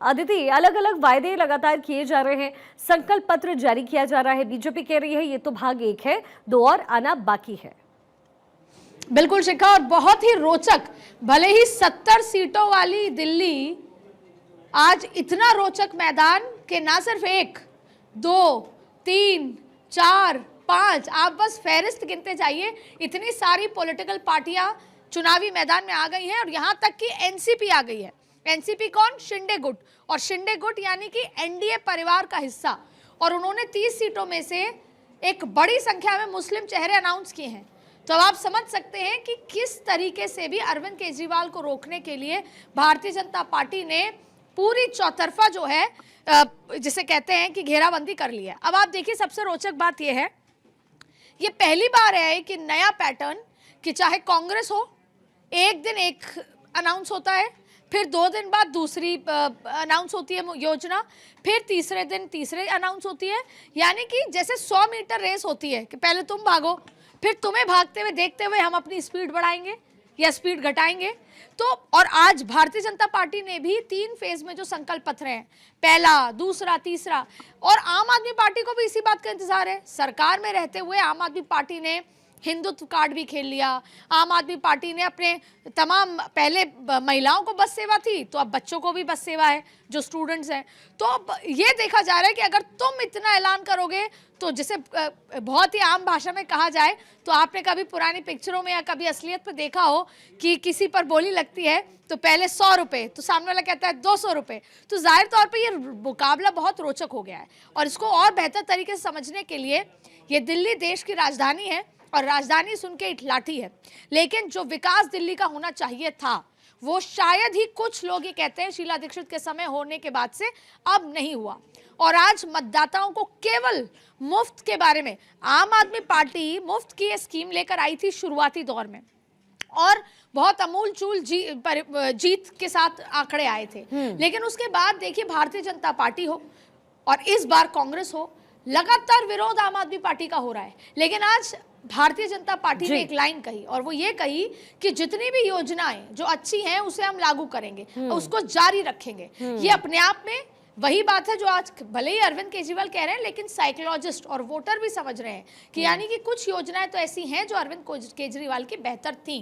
अदिति, अलग अलग वायदे लगातार किए जा रहे हैं, संकल्प पत्र जारी किया जा रहा है। बीजेपी कह रही है ये तो भाग एक है, दो और आना बाकी है। बिल्कुल शिखा, और बहुत ही रोचक, भले ही 70 सीटों वाली दिल्ली आज इतना रोचक मैदान कि ना सिर्फ एक, दो, तीन, चार, पांच, आप बस फहरिस्त गिनते जाइए, इतनी सारी पॉलिटिकल पार्टियां चुनावी मैदान में आ गई हैं और यहां तक कि एनसीपी आ गई है। एनसीपी कौन? शिंदे गुट, और शिंदे गुट यानी कि एनडीए परिवार का हिस्सा, और उन्होंने 30 सीटों में से एक बड़ी संख्या में मुस्लिम चेहरे अनाउंस किए हैं। तो अब आप समझ सकते हैं कि किस तरीके से भी अरविंद केजरीवाल को रोकने के लिए भारतीय जनता पार्टी ने पूरी चौतरफा जो है जिसे कहते हैं कि घेराबंदी कर ली है। अब आप देखिए, सबसे रोचक बात यह है, ये पहली बार है कि नया पैटर्न कि चाहे कांग्रेस हो, एक दिन एक अनाउंस होता है, फिर 2 दिन बाद दूसरी अनाउंस होती है योजना, फिर तीसरे दिन तीसरे अनाउंस होती है। यानी कि जैसे 100 मीटर रेस होती है कि पहले तुम भागो, फिर तुम्हें भागते हुए देखते हुए हम अपनी स्पीड बढ़ाएंगे या स्पीड घटाएंगे। तो और आज भारतीय जनता पार्टी ने भी 3 फेज में जो संकल्प पत्र हैं, पहला, दूसरा, तीसरा, और आम आदमी पार्टी को भी इसी बात का इंतजार है। सरकार में रहते हुए आम आदमी पार्टी ने हिंदुत्व कार्ड भी खेल लिया। आम आदमी पार्टी ने अपने तमाम, पहले महिलाओं को बस सेवा थी, तो अब बच्चों को भी बस सेवा है जो स्टूडेंट्स हैं। तो अब ये देखा जा रहा है कि अगर तुम इतना ऐलान करोगे तो जिसे बहुत ही आम भाषा में कहा जाए तो आपने कभी पुरानी पिक्चरों में या कभी असलियत में देखा हो कि किसी पर बोली लगती है तो पहले 100 रुपये, तो सामने वाला कहता है 200 रुपये। तो जाहिर तौर पर यह मुकाबला बहुत रोचक हो गया है, और इसको और बेहतर तरीके से समझने के लिए ये दिल्ली देश की राजधानी है और राजधानी सुन के इठलाठी है, लेकिन जो विकास दिल्ली का होना चाहिए था वो शायद ही कुछ लोग ये कहते हैं शीला दीक्षित के समय होने के बाद से अब नहीं हुआ। और आज मतदाताओं को केवल मुफ्त के बारे में, आम आदमी पार्टी मुफ्त की ये स्कीम लेकर आई थी शुरुआती दौर में और बहुत अमूल चूल जीत के साथ आंकड़े आए थे, लेकिन उसके बाद देखिए भारतीय जनता पार्टी हो और इस बार कांग्रेस हो, लगातार विरोध आम आदमी पार्टी का हो रहा है। लेकिन आज भारतीय जनता पार्टी ने एक लाइन कही, और वो ये कही कि जितनी भी योजनाएं जो अच्छी हैं उसे हम लागू करेंगे, उसको जारी रखेंगे। ये अपने आप में वही बात है जो आज भले ही अरविंद केजरीवाल कह रहे हैं, लेकिन साइकोलॉजिस्ट और वोटर भी समझ रहे हैं कि यानी कि कुछ योजनाएं तो ऐसी हैं जो अरविंद केजरीवाल की बेहतर थी,